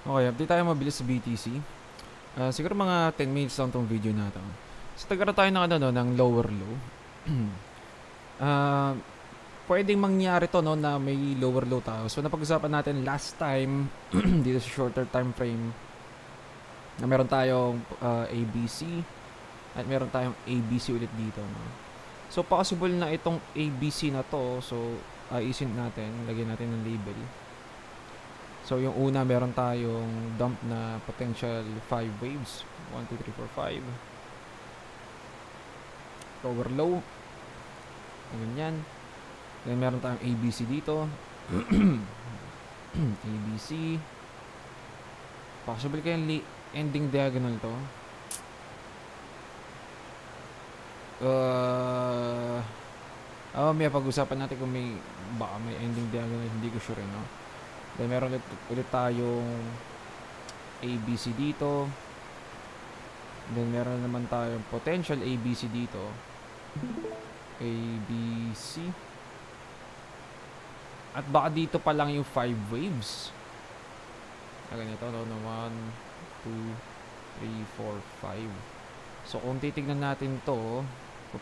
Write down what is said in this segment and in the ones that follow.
Okay, update tayo mabilis sa BTC. Siguro mga 10 minutes lang tong video na to. So, tagara tayo ng, ng lower low. uh, Pwedeng mangyari to, no, na may lower low tayo. So, napag-usapan natin last time, dito sa shorter time frame, na meron tayong ABC, at meron tayong ABC ulit dito. No? So, possible na itong ABC na to. So, isin natin, lagyan natin ng label. So, yung una, meron tayong dump na potential 5 waves. 1, 2, 3, 4, 5. Lower low. Ganyan. Then, meron tayong ABC dito. ABC. Possible kayang ending diagonal to. May pag-usapan natin kung baka may ending diagonal. Hindi ko sure, no? Then, meron ulit tayong ABC dito. Then, meron naman tayong potential ABC dito. ABC. At baka dito pa lang yung 5 waves. Ganito, no? 1, 2, 3, 4, 5. So, kung titignan natin to,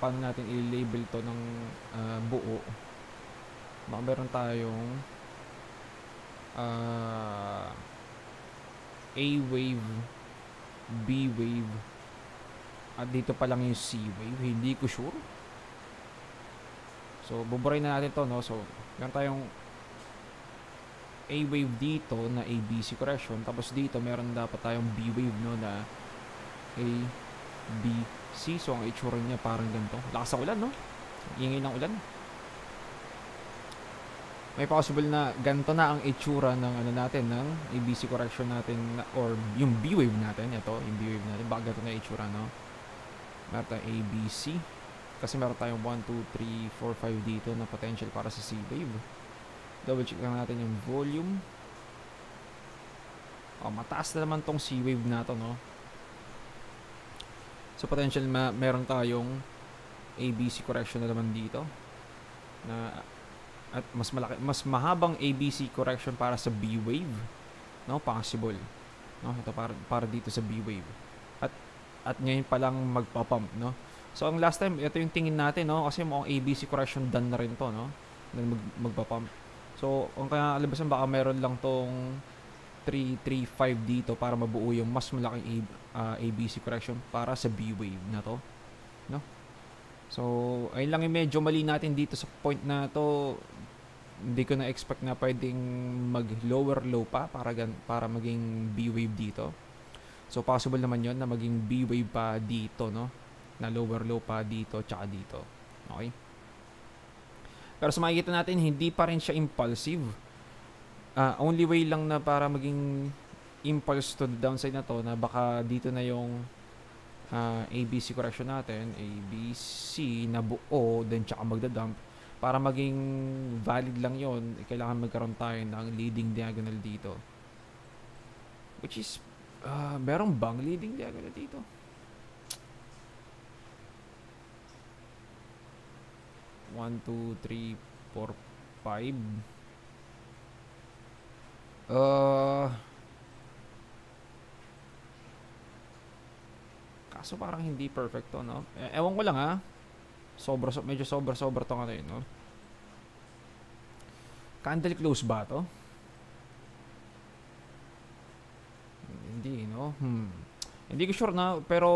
paano natin i-label to ng buo, baka meron tayong A wave, B wave, at dito pa lang yung C wave. Hindi ko sure. So, buburay na natin to, no? So, meron tayong A wave dito na ABC correction. Tapos dito, meron dapat tayong B wave, no? Na A, B, C. So, ang itsura niya parang ganito. Lakas ang ulan, no? Ingay ng ulan. May possible na ganito na ang itsura ng natin, ng ABC correction natin, or yung B wave natin. Ito, yung B wave natin. Baka ganito na itsura, no? Meron tayong ABC. Kasi meron tayong 1, 2, 3, 4, 5 dito na potential para sa C wave. Double check lang natin yung volume. Mataas na naman tong C wave na to, no? So, potential meron tayong ABC correction na naman dito. At mas mahabang ABC correction para sa B wave, no? Possible, no? Ito para dito sa B wave. At ngayon pa lang magpa-pump, no? So, ang last time, ito yung tingin natin, no? Kasi mukhang ABC correction done na rin to, no? Magpa-pump. So, ang kalabasan, baka meron lang tong 3, 3, 5 dito para mabuo yung mas malaking ABC correction para sa B wave na to, no? So, ayun lang yung medyo mali natin dito sa point na to. Hindi ko na-expect na pwedeng mag-lower low pa para maging B wave dito. So, possible naman yon na maging B wave pa dito, no? Na lower low pa dito, tsaka dito. Okay? Pero sa makikita natin, hindi pa rin siya impulsive. Only way lang na para maging impulse to the downside na to, na baka dito na yung ABC correction natin, ABC na buo, then tsaka magdadump. Para maging valid lang yon, kailangan magkaroon tayo ng leading diagonal dito. Which is, meron bang leading diagonal dito? One, 2, 3, 4, 5. Kaso parang hindi perfecto, no? Ewan ko lang, ha? Medyo sobra tong ano yun, no? Candle close ba to? Hindi, no? Hindi ko sure na, pero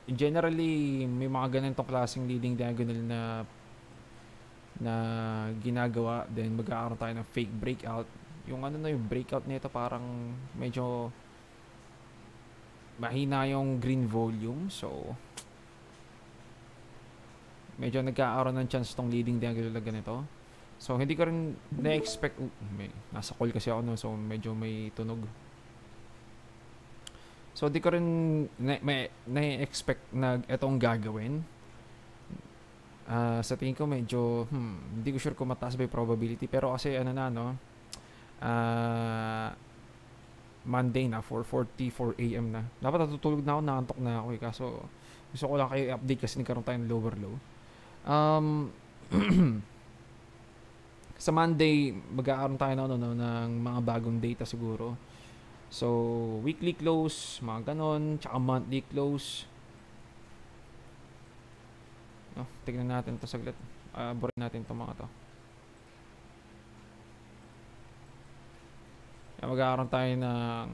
generally may mga ganitong klaseng leading diagonal na ginagawa, then magkakaroon tayo ng fake breakout. Yung yung breakout nito parang medyo mahina yung green volume, so medyo nagkakaroon ng chance tong leading diagonal na ganito. So, hindi ko rin na-expect. Nasa call kasi ako, no? So, medyo may tunog. So, hindi ko rin na-expect na itong gagawin. Sa tingin ko, medyo, hindi ko sure kung mataas ba yung probability. Pero kasi, Monday na, 4:44 AM na. Dapat natutulog na ako, nakantok na ako eh. Kaso, gusto ko lang kayo i-update kasi nagkaroon tayo ng lower low. Sa Monday, magkakaroon tayo ng mga bagong data siguro. So, weekly close, mga ganon, tsaka monthly close. No, tignan natin to saglit. Burin natin to mga to. Magkakaroon tayo ng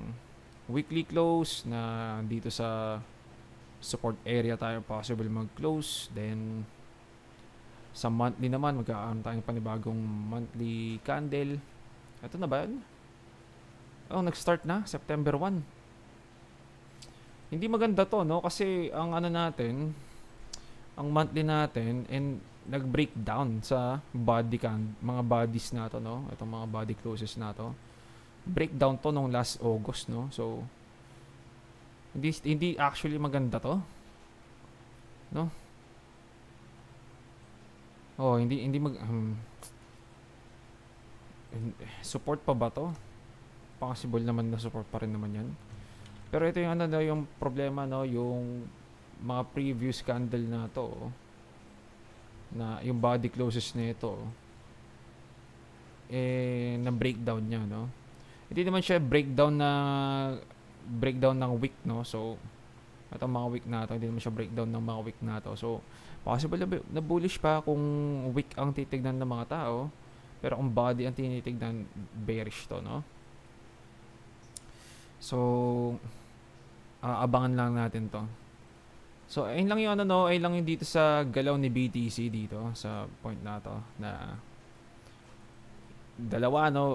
weekly close na dito sa support area tayo possible mag-close. Then, sa monthly naman, magkakaroon tayong panibagong monthly candle. Ito na ba yun? Oh, nag-start na. September 1. Hindi maganda to, no? Kasi ang ano natin, ang monthly natin, and nag-breakdown sa mga bodies na to, no? Itong mga body closes na to. Breakdown to nung last August, no? So, hindi actually maganda to. No? Oh, hindi support pa ba to? Possible naman na support pa rin naman 'yan. Pero ito yung ano no, yung problema no, yung mga previous candle na to na yung body closes nito na breakdown niya, no? Hindi naman siya breakdown ng week, no? So, itong mga week na to, hindi naman siya breakdown ng mga week na to. So, possible na bullish pa kung week ang titignan ng mga tao. Pero kung body ang tinitignan, bearish to, no? So, abangan lang natin to. So, ayun lang yung ano, no? Ayun lang yung dito sa galaw ni BTC dito, sa point na to, na dalawa, no?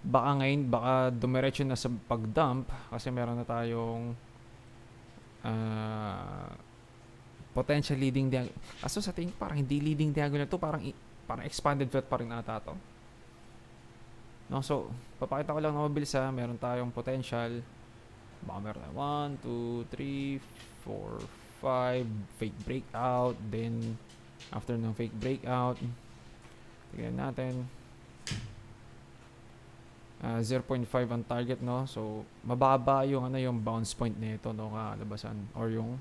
Baka ngayon, baka dumiretso na sa pag-dump kasi meron na tayong potential leading diagonal. Aso sa tingin parang hindi leading diagonal to, parang expanded flat pa rin ata to. No, so papakita ko lang na mabilis ha. Meron tayong potential. Baka meron tayo 1, 2, 3, 4, 5 fake breakout. Then after ng fake breakout, tignan natin 0.5 ang target, no? So mababa yung ano yung bounce point nito, no, kalabasan or yung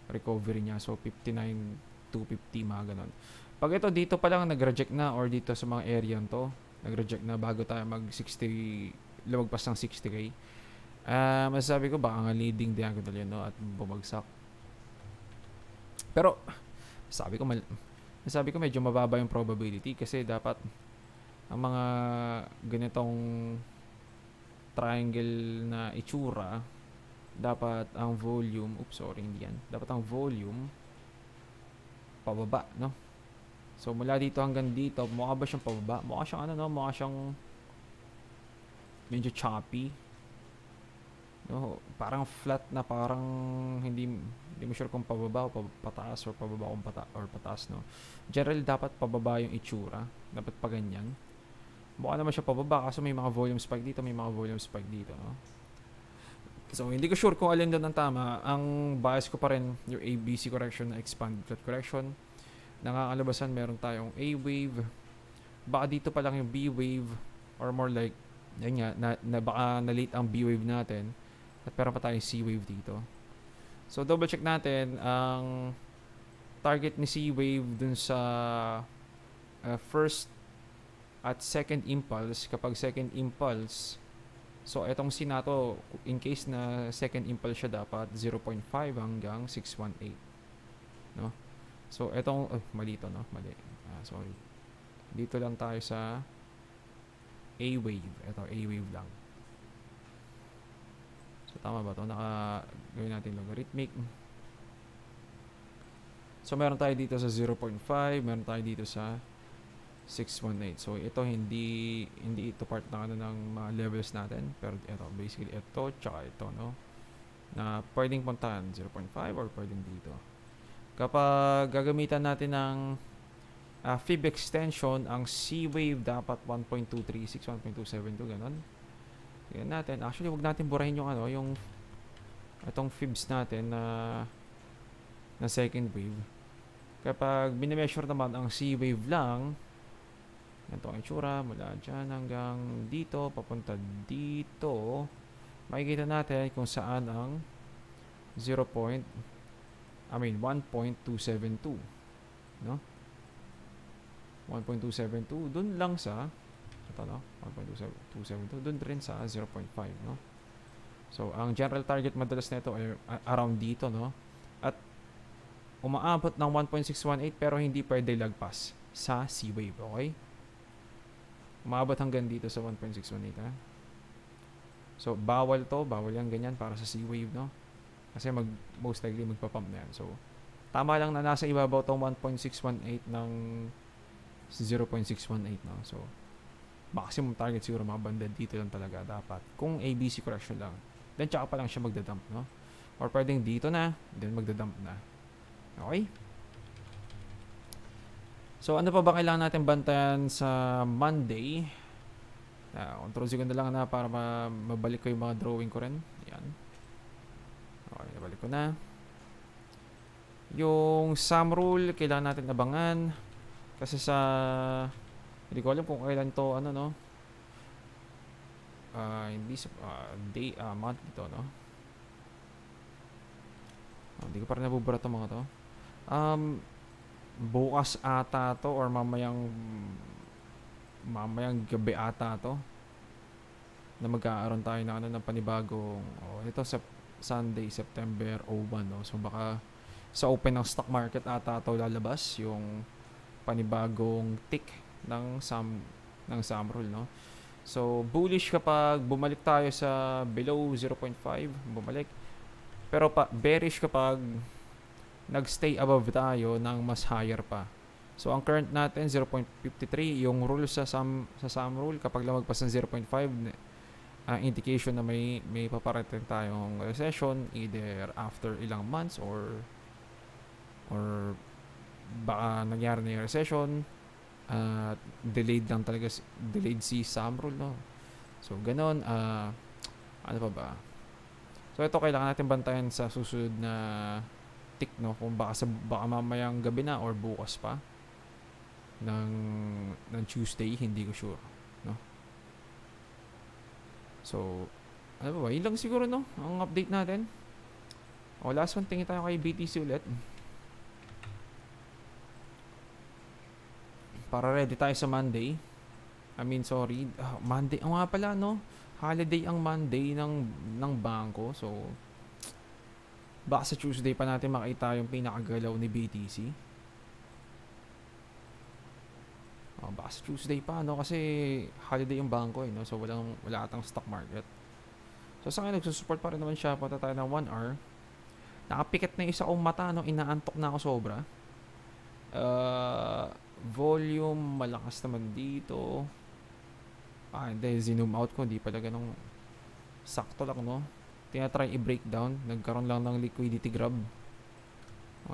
recovery niya. So 59,250 mga ganun. Pag ito dito pa lang nag-reject na or dito sa mga area to, nag-reject na bago tayo mag 60 lumagpas ng 60k. Masasabi ko baka nga leading diagonal yun, no, at bumagsak. Pero sabi ko medyo mababa yung probability kasi dapat ang mga ganitong triangle na itsura, dapat ang volume, hindi yan. Dapat ang volume pababa, no? So mula dito hanggang dito, mukha ba siyang pababa? Mukha siyang ano, no? Mukha siyang medyo choppy. No, parang flat na, parang hindi mo sure kung pababa o pataas or pababa kung pataas, no? Generally dapat pababa yung itsura, dapat pa ganyan. Mukha naman siya pababa kasi may mga volume spike dito, may mga volume spike dito, no? So, hindi ko sure kung alin doon ang tama. Ang bias ko pa rin yung ABC correction na expanded flat correction. Nakakalabasan, meron tayong A wave. Baka dito pa lang yung B wave or more like, yan nga, na baka na-late ang B wave natin at meron pa tayong C wave dito. So, double check natin ang target ni C wave dun sa first at second impulse. Kapag second impulse, so etong C na to, in case na second impulse siya, dapat 0.5 hanggang 618, no? So etong mali to, no? Mali. Sorry. Dito lang tayo sa A wave. Ito A wave lang. So tama ba to? Gawin natin logarithmic. So meron tayo dito sa 0.5, meron tayo dito sa 618. So ito hindi ito part ng mga levels natin, pero ito basically ito tsaka ito, no, na pwedeng puntahan 0.5 or pwedeng dito. Kapag gagamitan natin ng fib extension, ang C wave dapat 1.236, 1.272 ganun. Tingnan natin. Actually, wag natin burahin yung ano, yung itong fibs natin na second wave. Kapag bine-measure naman ang C wave lang, ito ang itsura mula dyan hanggang dito papunta dito, makikita natin kung saan ang 1.272, no? 1.272 dun lang sa to, no? 1.272 dun rin sa 0.5, no? So ang general target madalas nito ay around dito, no? At umaabot ng 1.618 pero hindi pwede lagpas sa C-wave, okay? Umaabot hanggang dito sa 1.618, ha? So bawal yan ganyan para sa C-wave, no? Kasi most likely magpa-pump na yan. So tama lang na nasa ibabaw tong 1.618 ng 0.618, no? So maximum target siguro mga banda dito lang talaga dapat kung ABC correction lang, then tsaka pa lang siya magdadump, no? Or pwedeng dito na then magdadump na, okay? So ano pa ba kailangan natin bantayan sa Monday? Control Z ko na lang na para mabalik ko yung mga drawing ko rin. Yan, okay, nabalik ko na. Yung sum rule kailangan natin abangan kasi sa hindi ko alam kung kailan to, ano, no? Hindi sa month dito, no? Hindi ko pa rin nabubura to mga to. Bukas ata to or mamayang gabi ata to na magkaaroon tayo ng ng panibagong ito sa Sunday, September 01, no? So baka sa open ng stock market ata to lalabas yung panibagong tick ng sum rule, no? So bullish kapag bumalik tayo sa below 0.5, bumalik. Pero bearish kapag nagstay above tayo ng mas higher pa. So ang current natin 0.53, yung rule sa sum rule kapag lumagpas ng 0.5, indication na may paparating tayong recession either after ilang months or baka nangyari na yung recession. Delayed lang talaga, delayed si sum rule, no? So ganon. Ano pa ba? So ito kailangan natin bantayan sa susunod na tick, no? Kung baka mamayang gabi na or bukas pa ng Tuesday, hindi ko sure, no? So ano ba? Yun lang siguro, no? Ang update natin. Last one, tingin tayo kay BTC ulit para ready tayo sa Monday. Monday. Nga pala, no? Holiday ang Monday ng bangko. So baka sa Tuesday pa natin makita yung pinakagalaw ni BTC. Baka sa Tuesday pa, no? Kasi holiday yung bangko, no? So wala atang stock market. So sa akin nagsusupport pa rin naman siya. Punta tayo ng 1 hour. Nakapikit na isa kong mata, no? Inaantok na ako sobra. Volume malakas naman dito. Hindi, zoom out ko, hindi pala ganong sakto lang, no? Tinatry i-breakdown, nagkaroon lang ng liquidity grab.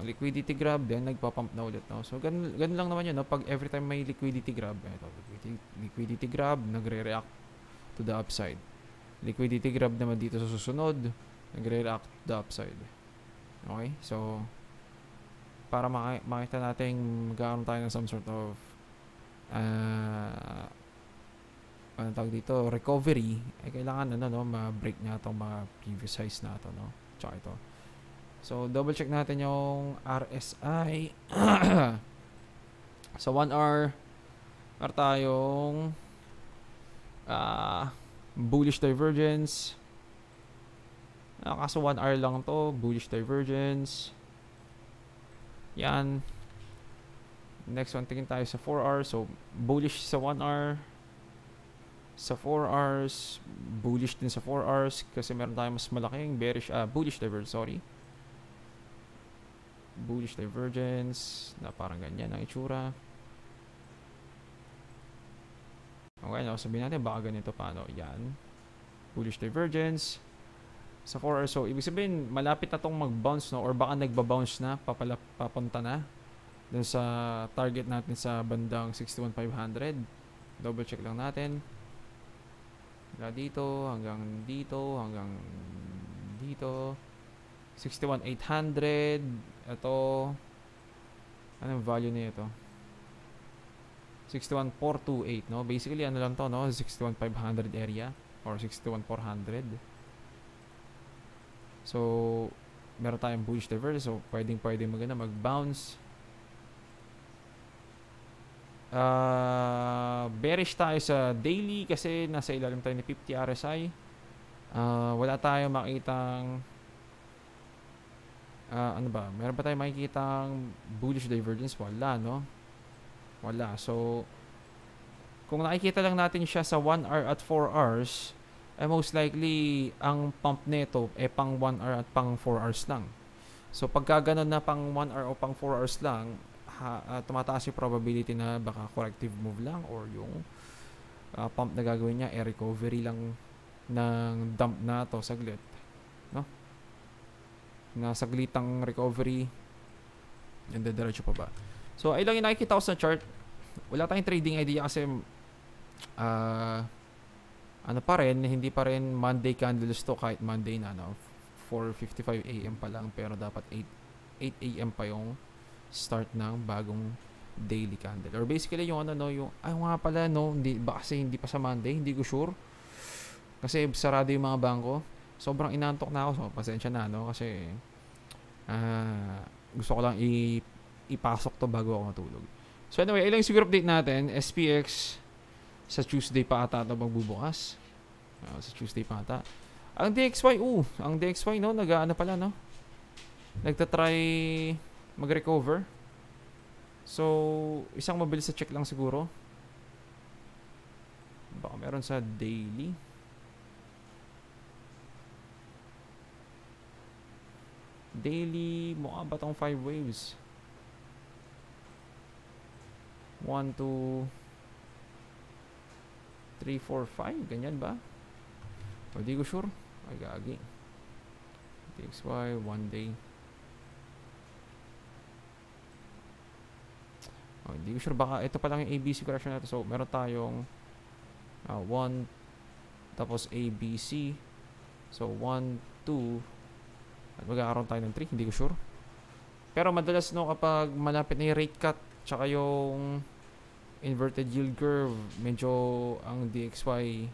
Liquidity grab, then nagpa-pump na ulit, no? So ganun lang naman yun, no? Pag every time may liquidity grab, liquidity grab, nagre-react to the upside. Liquidity grab naman dito sa susunod, nagre-react to the upside. Okay, so para makita natin magkakaroon tayo ng some sort of ano tawag dito, recovery, kailangan ma-break na itong mga previous highs na ito, no? Tsaka ito. So double check natin yung RSI. Sa 1 hour meron tayong bullish divergence. Kaso 1 hour lang to, bullish divergence. Yan. Next one, tingin tayo sa 4 hours. So bullish sa 1 hour. Sa 4 hours, bullish din sa 4 hours kasi meron tayong mas malaking bullish divergence, bullish divergence na parang ganyan ang itsura. Okay, now sabihin natin baka ganito paano. Yan. Bullish divergence sa 4 hours. So ibig sabihin malapit na tong mag-bounce, no? Or baka nagba-bounce na, papunta na dun sa target natin sa bandang 61,500. Double check lang natin. Dito hanggang dito, hanggang dito 61,800. Ito, anong value nito? 61,428, no? Basically ano lang to, no? 61,500 area or 61,400. So meron tayong bullish divergence, so pwedeng mag-bounce. Bearish tayo sa daily kasi nasa ilalim tayo ni 50 RSI. Wala tayong makitang ano ba? Meron ba tayong makikitang bullish divergence? Wala, no? Wala. So, kung nakikita lang natin siya sa 1 hour at 4 hours, most likely, ang pump nito pang 1 hour at pang 4 hours lang. So, pagka ganun na pang 1 hour o pang 4 hours lang, tumataas yung probability na baka corrective move lang or yung pump na gagawin niya, recovery lang ng dump na to saglit. No? Na saglitang recovery and then diretso pa ba. So, ay lang yung nakikita ko sa chart. Wala tayong trading idea kasi ano pa rin, hindi pa rin Monday candles to kahit Monday na, no? 4:55 AM pa lang pero dapat 8 AM pa yung start ng bagong daily candle. Or basically yung ano, no, yung ay nga pala, no, hindi ba kasi hindi pa sa Monday, hindi ko sure. Kasi sarado yung mga bangko. Sobrang inantok na ako, so pasensya na, no, kasi gusto ko lang ipasok to bago ako matulog. So anyway, ilang siguro update natin. SPX sa Tuesday pa ata ito magbubukas. Sa Tuesday pa ata. Ang DXY, no, nag-ano pala, no? Nagtatry mag-recover. So, isang mabilis sa check lang siguro. Baka meron sa daily. Daily, mukha ba tong 5 waves? 1, 2, 3, 4, 5. Ganyan ba? Hindi ko sure. Ay, gagi. DXY, 1 day. Hindi ko sure. Baka ito pa lang yung ABC correction natin. So, meron tayong 1, tapos ABC. So, 1, 2, at magkakaroon tayo ng 3. Hindi ko sure. Pero madalas, no, kapag malapit na yung rate cut, tsaka yung inverted yield curve, medyo ang DXY,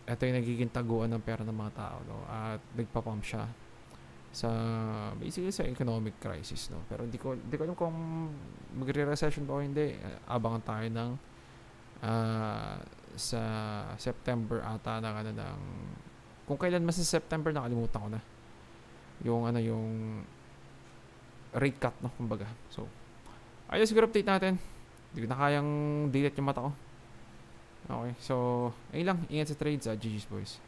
ito yung nagiging taguan ng pera ng mga tao, no? At nagpa-pump siya sa basically sa economic crisis, no? Pero hindi ko alam kung magre-recession ba o hindi. Abangan tayo ng sa September ata ng kung kailan mas sa September, nakalimutan ko na yung rate cut, no, kumbaga. So, ayun siguro update natin. Hindi ko na kayang delete yung mata ko. Okay, so ayun lang, ingat sa trades, GG's boys.